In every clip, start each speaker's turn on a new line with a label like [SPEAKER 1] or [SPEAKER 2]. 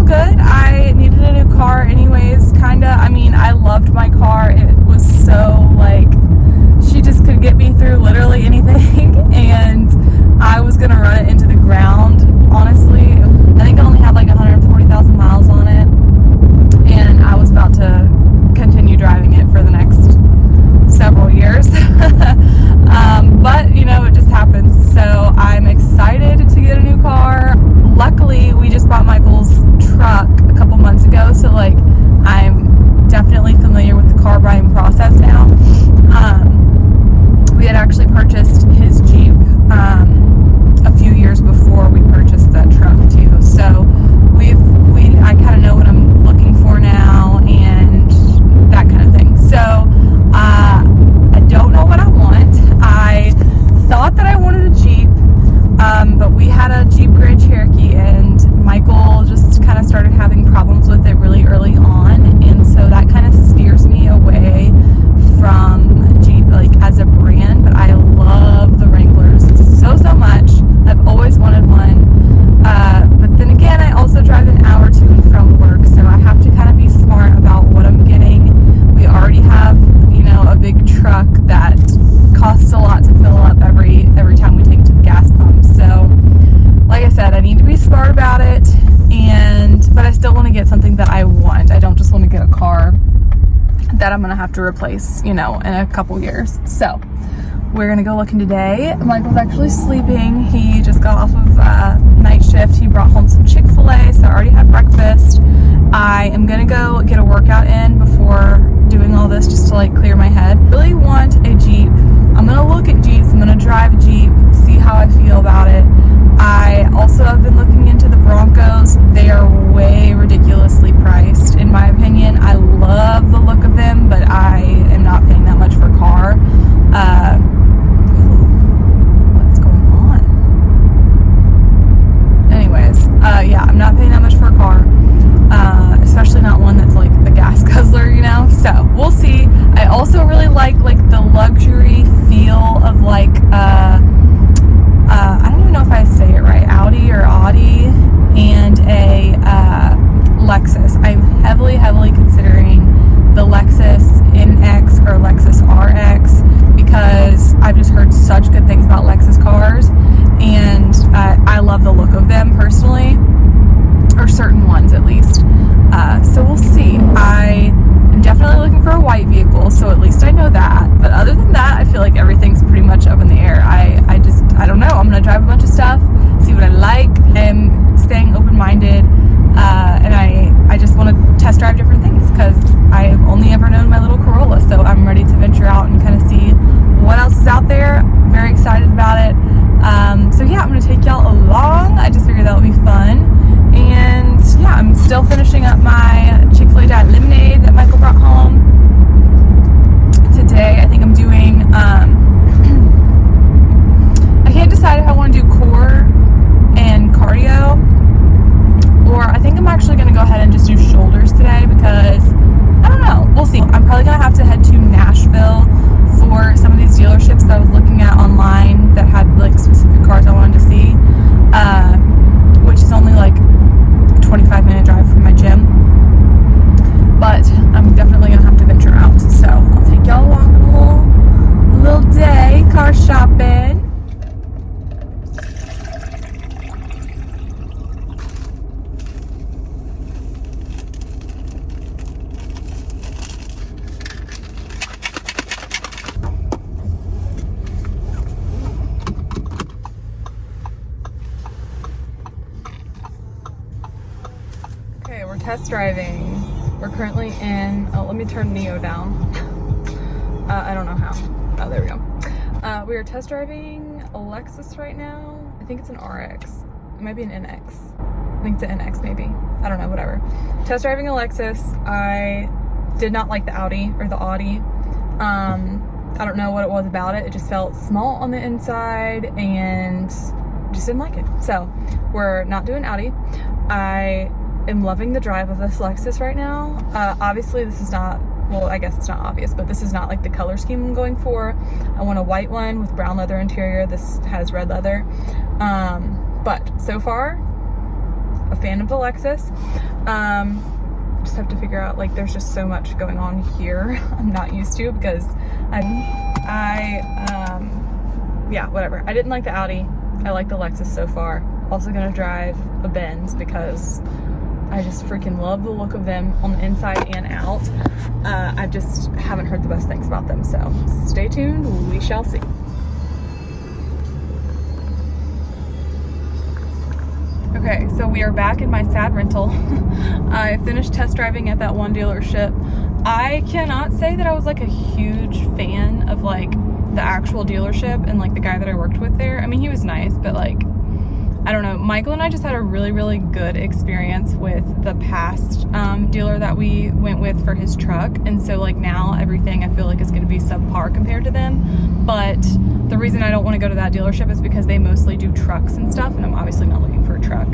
[SPEAKER 1] all good. I needed a new car anyways, kinda. I mean, I loved my car. It was so, like, she just could get me through literally anything, and I was gonna run it into the ground, honestly. I think I only had like 140,000 miles on it, and I was about to continue driving it for the next several years. But, you know, it just happens. So I'm excited to get a new car. Luckily, we just bought Michael's truck a couple months ago, so like I'm definitely familiar with the car buying process now. We had actually purchased his Jeep a few years before we purchased that truck too. So I kind of know what I'm looking for now and that kind of thing. So I don't know what I want. I thought that I wanted a Jeep, but we had a Jeep Grand Cherokee, and Michael just kind of started having problems with it really early on, and so that kind of steers me away from Jeep, like, as a brand. But I love the Wranglers so much. I've always wanted one, but then again, I also drive an hour to and from work, so I have to kind of be smart about what I'm getting. We already have, you know, a big truck that costs a lot to fill up every time we take it to the gas pump. So like I said, I need to be smart about it, but I still want to get something that I want. I don't just want to get a car that I'm gonna have to replace, you know, in a couple years. So we're gonna go looking today. Michael's actually sleeping. He just got off of night shift. He brought home some Chick-fil-A, so I already had breakfast. I am gonna go get a workout in before doing all this, just to like clear my head. I really want a Jeep. I'm gonna look at Jeeps. I'm gonna drive a Jeep, see how I feel about it. I also have been looking into the Broncos. They are way ridiculously priced, in my opinion. I love the look of them, but I am not paying that much for a car. What's going on? Anyways, yeah, I'm not paying that much for a car, especially not one that's like a gas guzzler, you know? So we'll see. I also really like the luxury feel of like, I don't even know if I say it right, Audi, and a Lexus. I'm heavily considering the Lexus NX or Lexus RX because I've just heard such good things about Lexus cars, and I love the look of them personally, or certain ones at least. So we'll see. I am definitely looking for a white vehicle, so at least I know that. But other than that, I feel like everything's pretty much up in the air. I don't know. I'm gonna drive a bunch of stuff, see what I like. I'm staying open-minded, and I just want to test drive different things because I've only ever known my little Corolla, so I'm ready to venture out and kind of see what else is out there. Very excited about it. So yeah, I'm gonna take y'all along. I just figured that would be fun. And yeah, I'm still finishing up my Chick-fil-A Diet Lemonade that Michael brought home. Today, I think I'm doing, I can't decide if I want to do core and cardio, or I think I'm actually going to go ahead and just do shoulders today because, I don't know, we'll see. I'm probably going to have to head to Nashville for some of these dealerships that I was looking at online that had like specific cars I wanted to see, which is only like a 25-minute drive from my gym. But I'm definitely gonna have to venture out, so I'll take y'all along on a little day car shopping. Okay, we're test driving. We're currently in, let me turn Neo down. I don't know how. Oh, there we go. We are test driving a Lexus right now. I think it's an RX. It might be an NX. I think it's an NX maybe. I don't know, whatever. Test driving a Lexus. I did not like the Audi. I don't know what it was about it. It just felt small on the inside and just didn't like it. So we're not doing Audi. I am loving the drive of this Lexus right now. Obviously this is not, well, I guess it's not obvious, but this is not like the color scheme I'm going for. I want a white one with brown leather interior. This has red leather. But so far, a fan of the Lexus. Just have to figure out, like, there's just so much going on here I'm not used to, because yeah, whatever. I didn't like the Audi. I like the Lexus so far. Also gonna drive a Benz because I just freaking love the look of them on the inside and out. I just haven't heard the best things about them, so stay tuned, we shall see. Okay, so we are back in my sad rental. I finished test driving at that one dealership. I cannot say that I was like a huge fan of like the actual dealership and like the guy that I worked with there. I mean, he was nice, but like, I don't know. Michael and I just had a really, really good experience with the past dealer that we went with for his truck. And so like now everything I feel like is gonna be subpar compared to them. But the reason I don't wanna go to that dealership is because they mostly do trucks and stuff, and I'm obviously not looking for a truck.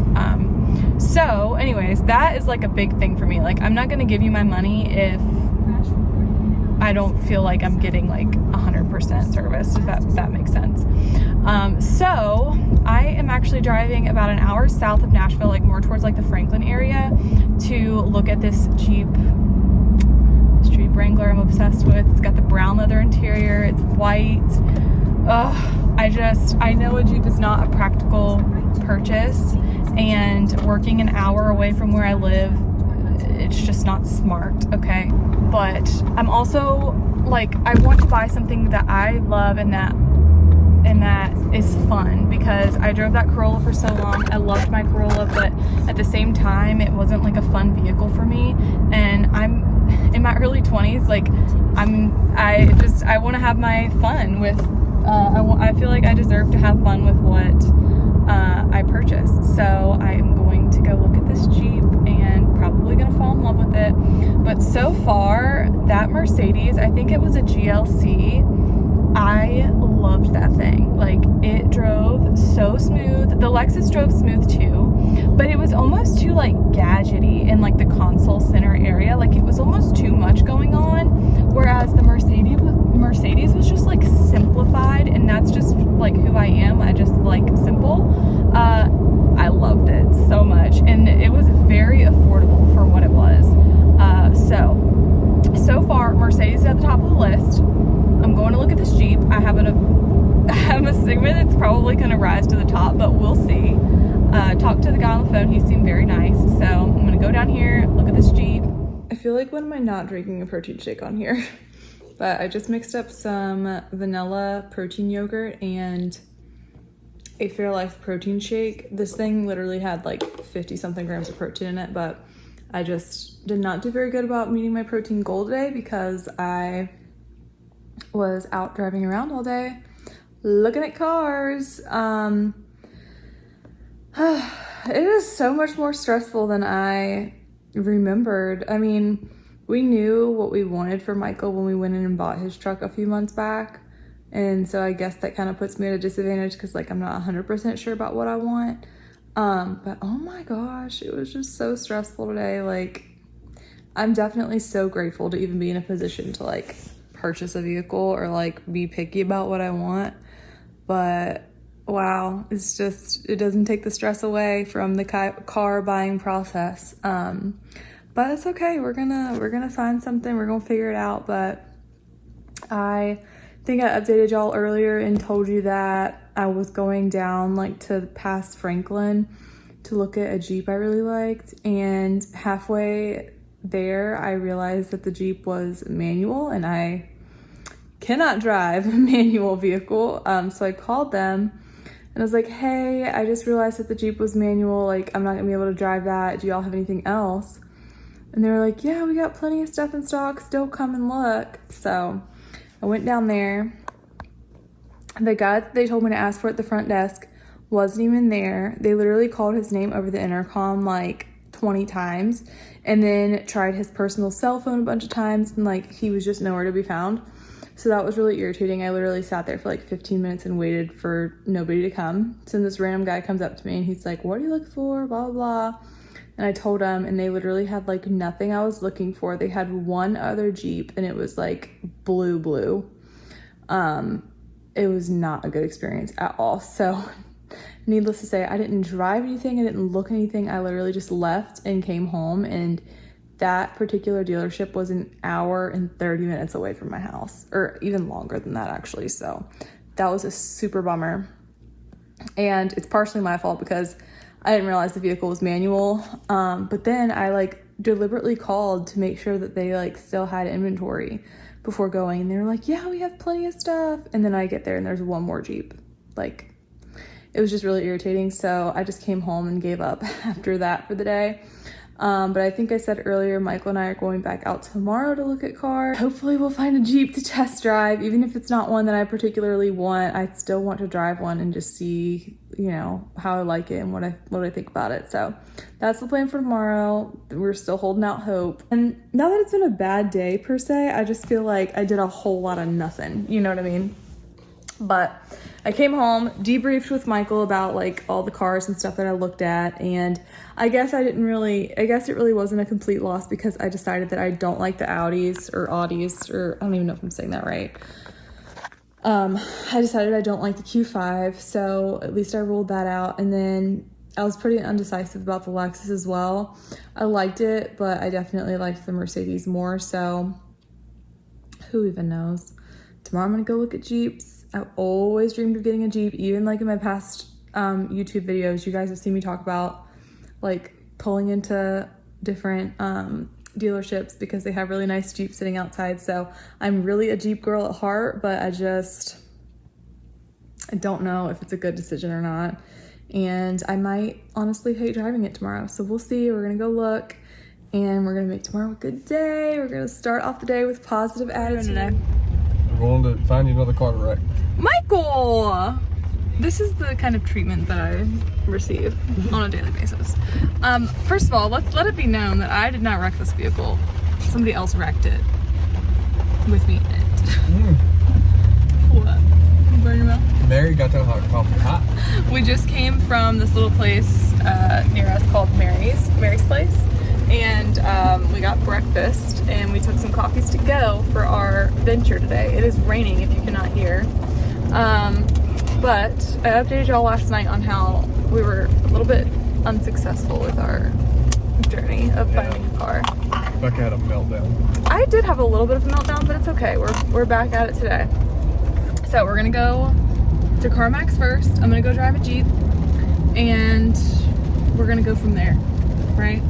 [SPEAKER 1] So anyways, that is like a big thing for me. Like, I'm not gonna give you my money if I don't feel like I'm getting like 100% service, if that makes sense. So I am actually driving about an hour south of Nashville, like more towards like the Franklin area, to look at this Jeep Wrangler I'm obsessed with. It's got the brown leather interior, it's white. I know a Jeep is not a practical purchase, and working an hour away from where I live, it's just not smart, okay? But I'm also like, I want to buy something that I love and that is fun, because I drove that Corolla for so long. I loved my Corolla, but at the same time, it wasn't like a fun vehicle for me. And I'm in my early 20s, like I want to have my fun with, I feel like I deserve to have fun with what I purchased. So I'm going to go look at this Jeep and probably gonna fall in love with it. But so far, that Mercedes, I think it was a GLC, I loved that thing. Like, it drove so smooth. The Lexus drove smooth too, but it was almost too like gadgety in like the console center area. Like, it was almost too much going on, whereas the Mercedes was just like simplified, and that's just like who I am. I just like simple. I loved it so much, and it was very affordable for what it was. So far, Mercedes is at the top of the list. I'm going to look at this Jeep. I'm assuming it's probably going to rise to the top, but we'll see. Talked to the guy on the phone. He seemed very nice. So I'm going to go down here, look at this Jeep. I feel like, when am I not drinking a protein shake on here? But I just mixed up some vanilla protein yogurt and a Fairlife protein shake. This thing literally had like 50 something grams of protein in it, but I just did not do very good about meeting my protein goal today because I was out driving around all day looking at cars. It is so much more stressful than I remembered. I mean, we knew what we wanted for Michael when we went in and bought his truck a few months back. And so I guess that kind of puts me at a disadvantage because like I'm not 100% sure about what I want. But oh my gosh, it was just so stressful today. Like, I'm definitely so grateful to even be in a position to like purchase a vehicle or like be picky about what I want. But wow, it's just, it doesn't take the stress away from the car buying process. But it's okay. We're gonna find something. We're gonna figure it out. But I think I updated y'all earlier and told you that I was going down like to past Franklin to look at a Jeep I really liked, and halfway there I realized that the Jeep was manual and I cannot drive a manual vehicle. So I called them and I was like, hey, I just realized that the Jeep was manual, like I'm not gonna be able to drive that. Do y'all have anything else? And they were like, yeah, we got plenty of stuff in stock, still come and look. So I went down there. The guy that they told me to ask for at the front desk wasn't even there. They literally called his name over the intercom like 20 times and then tried his personal cell phone a bunch of times, and like he was just nowhere to be found. So that was really irritating. I literally sat there for like 15 minutes and waited for nobody to come. So then this random guy comes up to me and he's like, what are you looking for? Blah, blah, blah. And I told him, and they literally had like nothing I was looking for. They had one other Jeep and it was like blue. It was not a good experience at all. So Needless to say, I didn't drive anything, I didn't look anything. I literally just left and came home, and that particular dealership was an hour and 30 minutes away from my house, or even longer than that actually. So that was a super bummer. And it's partially my fault because I didn't realize the vehicle was manual. But then I like deliberately called to make sure that they like still had inventory before going. And they were like, yeah, we have plenty of stuff. And then I get there and there's one more Jeep. Like, it was just really irritating. So I just came home and gave up after that for the day. But I think I said earlier, Michael and I are going back out tomorrow to look at cars. Hopefully we'll find a Jeep to test drive. Even if it's not one that I particularly want, I still want to drive one and just see, you know, how I like it and what I think about it. So that's the plan for tomorrow. We're still holding out hope. And now that it's been a bad day per se, I just feel like I did a whole lot of nothing. You know what I mean? But I came home, debriefed with Michael about like all the cars and stuff that I looked at, and I guess it really wasn't a complete loss because I decided that I don't like the Audis, or I don't even know if I'm saying that right. I decided I don't like the Q5, so at least I ruled that out. And then I was pretty undecisive about the Lexus as well. I liked it, but I definitely liked the Mercedes more, so who even knows. Tomorrow I'm gonna go look at Jeeps. I've always dreamed of getting a Jeep, even like in my past YouTube videos. You guys have seen me talk about like pulling into different dealerships because they have really nice Jeeps sitting outside. So I'm really a Jeep girl at heart, but I don't know if it's a good decision or not. And I might honestly hate driving it tomorrow. So we'll see. We're gonna go look and we're gonna make tomorrow a good day. We're gonna start off the day with positive attitude.
[SPEAKER 2] Going to find you another car to wreck.
[SPEAKER 1] Michael! This is the kind of treatment that I receive on a daily basis. First of all, let it be known that I did not wreck this vehicle. Somebody else wrecked it with me in it. What? You burn your mouth?
[SPEAKER 2] Mary got that hot coffee hot.
[SPEAKER 1] We just came from this little place near us called Mary's Place. And we got breakfast and we took some coffees to go for our venture today. It is raining if you cannot hear. But I updated y'all last night on how we were a little bit unsuccessful with our journey of finding a car.
[SPEAKER 2] Becca had a meltdown.
[SPEAKER 1] I did have a little bit of a meltdown, but it's okay. We're back at it today. So we're gonna go to CarMax first. I'm gonna go drive a Jeep and we're gonna go from there, right?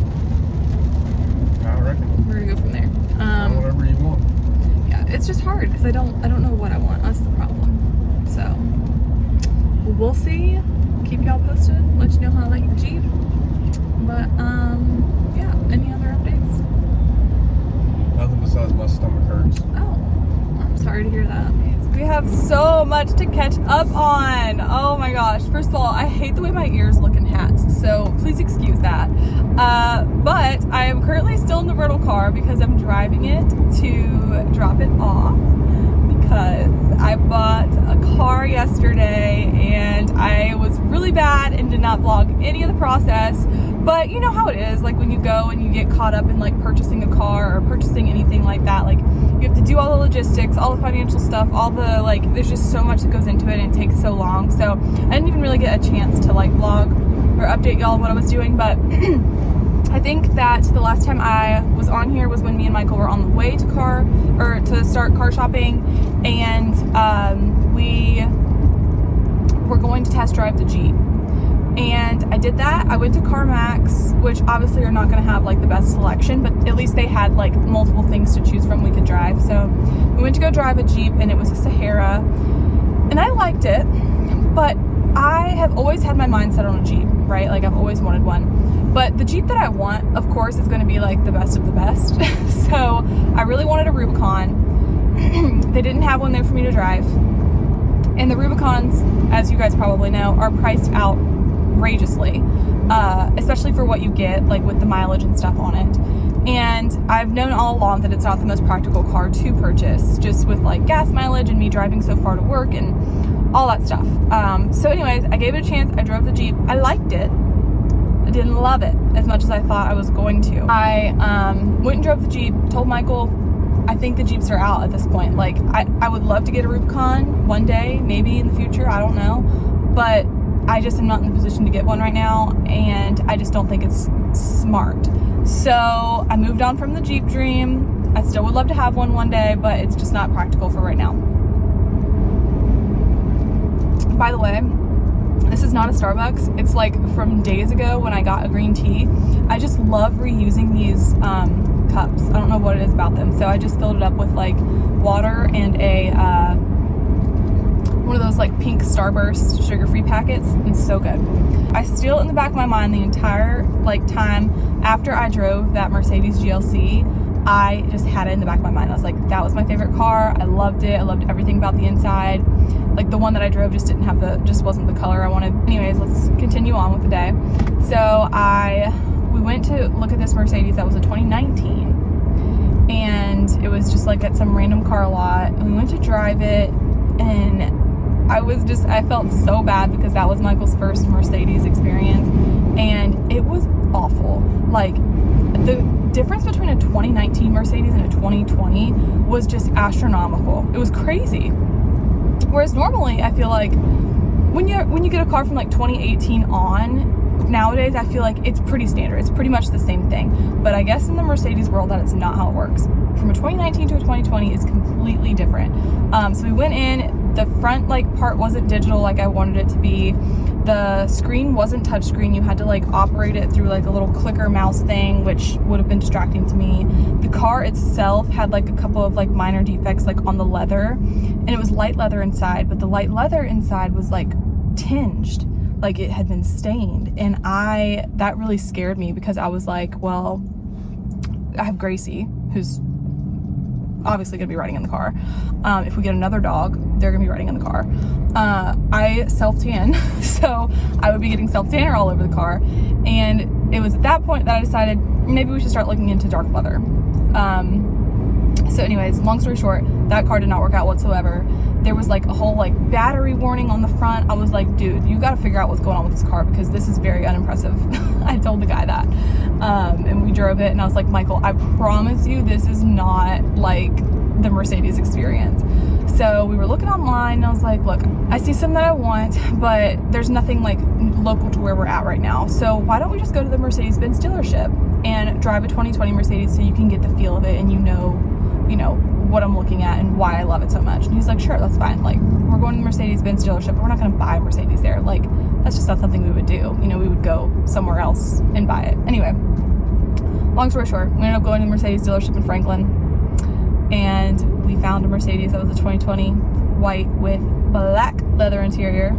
[SPEAKER 2] I reckon.
[SPEAKER 1] We're gonna go from there.
[SPEAKER 2] Whatever you want.
[SPEAKER 1] Yeah, it's just hard because I don't know what I want. That's the problem. So we'll see. Keep y'all posted. Let you know how I like the Jeep. But yeah. Any other updates?
[SPEAKER 2] Nothing besides my stomach hurts.
[SPEAKER 1] Oh, I'm sorry to hear that. We have so much to catch up on. Oh my gosh. First of all, I hate the way my ears look in hats, so please excuse that. But I am currently still in the rental car because I'm driving it to drop it off because I bought a car yesterday and I was really bad and did not vlog any of the process. But you know how it is, like when you go and you get caught up in like purchasing a car or purchasing anything like that, like you have to do all the logistics, all the financial stuff, all the like, there's just so much that goes into it and it takes so long. So I didn't even really get a chance to like vlog or update y'all on what I was doing. But I think that the last time I was on here was when me and Michael were on the way to start car shopping, and we were going to test drive the Jeep. And I did that. I went to CarMax, which obviously are not going to have like the best selection, but at least they had like multiple things to choose from we could drive. So we went to go drive a Jeep, and it was a Sahara, and I liked it, but I have always had my mind set on a Jeep, right? Like I've always wanted one, but the Jeep that I want, of course, is going to be like the best of the best. So I really wanted a Rubicon. They didn't have one there for me to drive. And the Rubicons, as you guys probably know, are priced outrageously, especially for what you get, like with the mileage and stuff on it. And I've known all along that it's not the most practical car to purchase, just with like gas mileage and me driving so far to work and all that stuff. So anyways, I gave it a chance. I drove the Jeep. I liked it. I didn't love it as much as I thought I was going to. I went and drove the Jeep, told Michael, I think the Jeeps are out at this point. Like I would love to get a Rubicon one day, maybe in the future, I don't know. But I just am not in the position to get one right now, and I just don't think it's smart. So I moved on from the Jeep dream. I still would love to have one day, but it's just not practical for right now. By the way, this is not a Starbucks. It's like from days ago when I got a green tea. I just love reusing these cups. I don't know what it is about them. So I just filled it up with like water and a one of those like pink Starburst sugar-free packets. It's so good. I still, in the back of my mind, the entire like time after I drove that Mercedes GLC, I just had it in the back of my mind. I was like, that was my favorite car. I loved it. I loved everything about the inside. Like the one that I drove just didn't have just wasn't the color I wanted. Anyways, let's continue on with the day. So we went to look at this Mercedes that was a 2019, and it was just like at some random car lot, and we went to drive it, and I felt so bad because that was Michael's first Mercedes experience, and it was awful. Like the difference between a 2019 Mercedes and a 2020 was just astronomical. It was crazy. Whereas normally I feel like when you get a car from like 2018 on, nowadays I feel like it's pretty standard. It's pretty much the same thing. But I guess in the Mercedes world that is not how it works. From a 2019 to a 2020 is completely different. So we went in, the front like part wasn't digital like I wanted it to be. The screen wasn't touchscreen. You had to like operate it through like a little clicker mouse thing, which would have been distracting to me. The car itself had like a couple of like minor defects like on the leather, and it was light leather inside, but the light leather inside was like tinged, like it had been stained. And that really scared me because I was like, well, I have Gracie, who's obviously gonna be riding in the car. If we get another dog, they're gonna be riding in the car. I self-tan, so I would be getting self-tanner all over the car. And it was at that point that I decided maybe we should start looking into dark leather. So anyways, long story short, that car did not work out whatsoever. There was like a whole like battery warning on the front. I was like, dude, you got to figure out what's going on with this car because this is very unimpressive. I told the guy that. And we drove it, and I was like, Michael, I promise you this is not like the Mercedes experience. So we were looking online, and I was like, look, I see some that I want, but there's nothing like local to where we're at right now. So why don't we just go to the Mercedes-Benz dealership and drive a 2020 Mercedes so you can get the feel of it and you know what I'm looking at and why I love it so much. And he's like, sure, that's fine. Like, we're going to the Mercedes-Benz dealership, but we're not going to buy a Mercedes there. Like, that's just not something we would do. We would go somewhere else and buy it. Anyway, long story short, we ended up going to the Mercedes dealership in Franklin, and we found a Mercedes that was a 2020 white with black leather interior.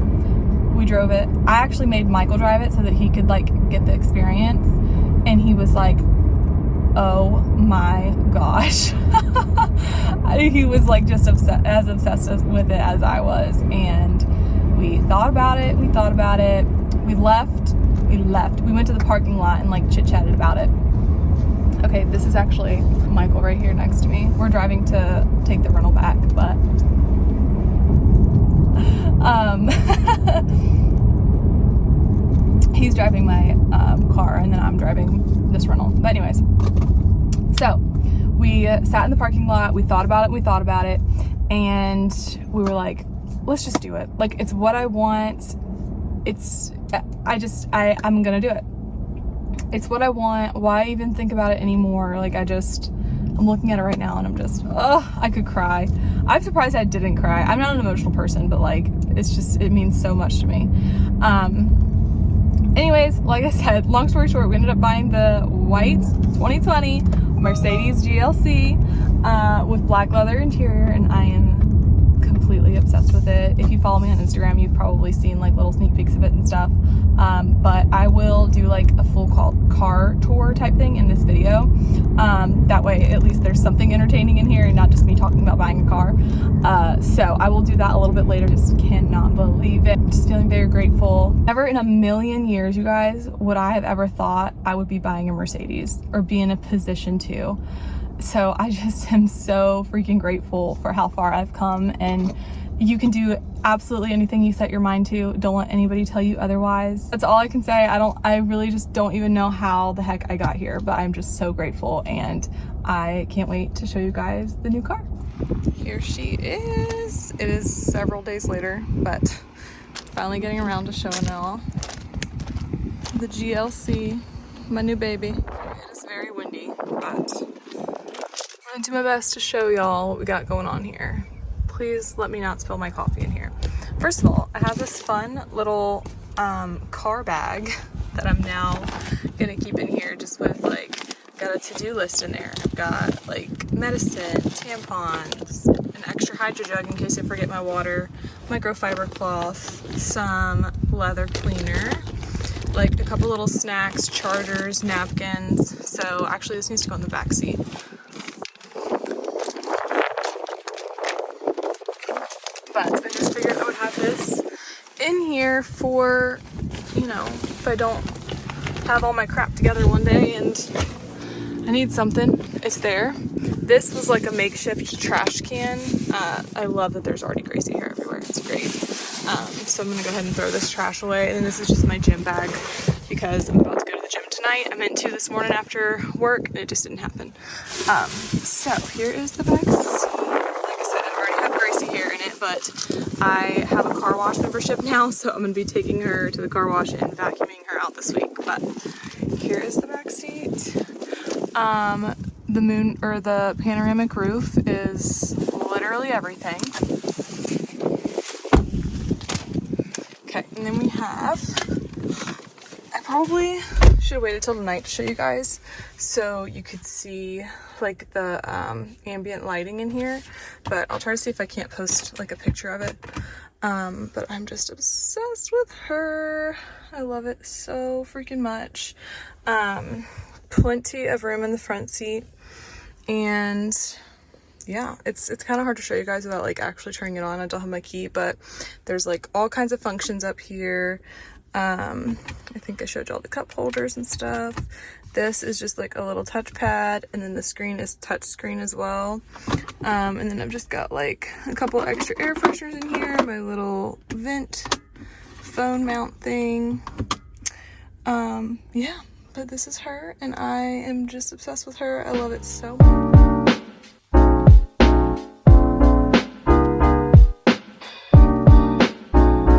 [SPEAKER 1] We drove it. I actually made Michael drive it so that he could like get the experience, and he was like, oh my gosh. He was like just as obsessed with it as I was. And we thought about it. We left. We went to the parking lot and like chit-chatted about it. Okay, this is actually Michael right here next to me. We're driving to take the rental back, but he's driving my car, and then I'm driving this rental. But anyways, so we sat in the parking lot, we thought about it, and we were like, let's just do it. Like, it's what I want. I'm gonna do it. It's what I want. Why even think about it anymore? Like, I'm looking at it right now, and I'm just, I could cry. I'm surprised I didn't cry. I'm not an emotional person, but like, it means so much to me. Anyways, like I said, long story short, we ended up buying the white 2020 Mercedes GLC with black leather interior, and I am completely obsessed with it. If you follow me on Instagram, you've probably seen like little sneak peeks of it and stuff. But I will do like a full car tour type thing in this video. That way at least there's something entertaining in here and not just me talking about buying a car. So I will do that a little bit later. Just cannot believe it. Just feeling very grateful. Never in a million years, you guys, would I have ever thought I would be buying a Mercedes or be in a position to. So I just am so freaking grateful for how far I've come, and you can do absolutely anything you set your mind to. Don't let anybody tell you otherwise. That's all I can say. I really just don't even know how the heck I got here, but I'm just so grateful, and I can't wait to show you guys the new car. Here she is. It is several days later, but Finally getting around to showing it all. The GLC, my new baby. It is very windy, but I'm gonna do my best to show y'all what we got going on here. Please let me not spill my coffee in here. First of all, I have this fun little car bag that I'm now gonna keep in here, just with like, got a to-do list in there. I've got like medicine, tampons, an extra hydro jug in case I forget my water, microfiber cloth, some leather cleaner, like a couple little snacks, chargers, napkins. So actually this needs to go in the back seat. But I just figured I would have this in here for, you know, if I don't have all my crap together one day and I need something, it's there. This was like a makeshift trash can. I love that there's already Gracie hair everywhere. It's great. So I'm gonna go ahead and throw this trash away. And this is just my gym bag because I'm about to go to the gym tonight. I meant to this morning after work and it just didn't happen. So here is the back seat. Like I said, I already have Gracie hair in it, but I have a car wash membership now, so I'm gonna be taking her to the car wash and vacuuming her out this week. But here is the back seat. The panoramic roof is literally everything. Okay, and then we have, I probably should have waited till tonight to show you guys so you could see like the ambient lighting in here, but I'll try to see if I can't post like a picture of it. But I'm just obsessed with her. I love it so freaking much. Plenty of room in the front seat, and yeah, it's kind of hard to show you guys without like actually turning it on. I don't have my key, but there's like all kinds of functions up here. I think I showed you all the cup holders and stuff. This is just like a little touchpad, and then the screen is touch screen as well. And then I've just got like a couple extra air fresheners in here, my little vent phone mount thing. Yeah, but this is her, and I am just obsessed with her. I love it so much.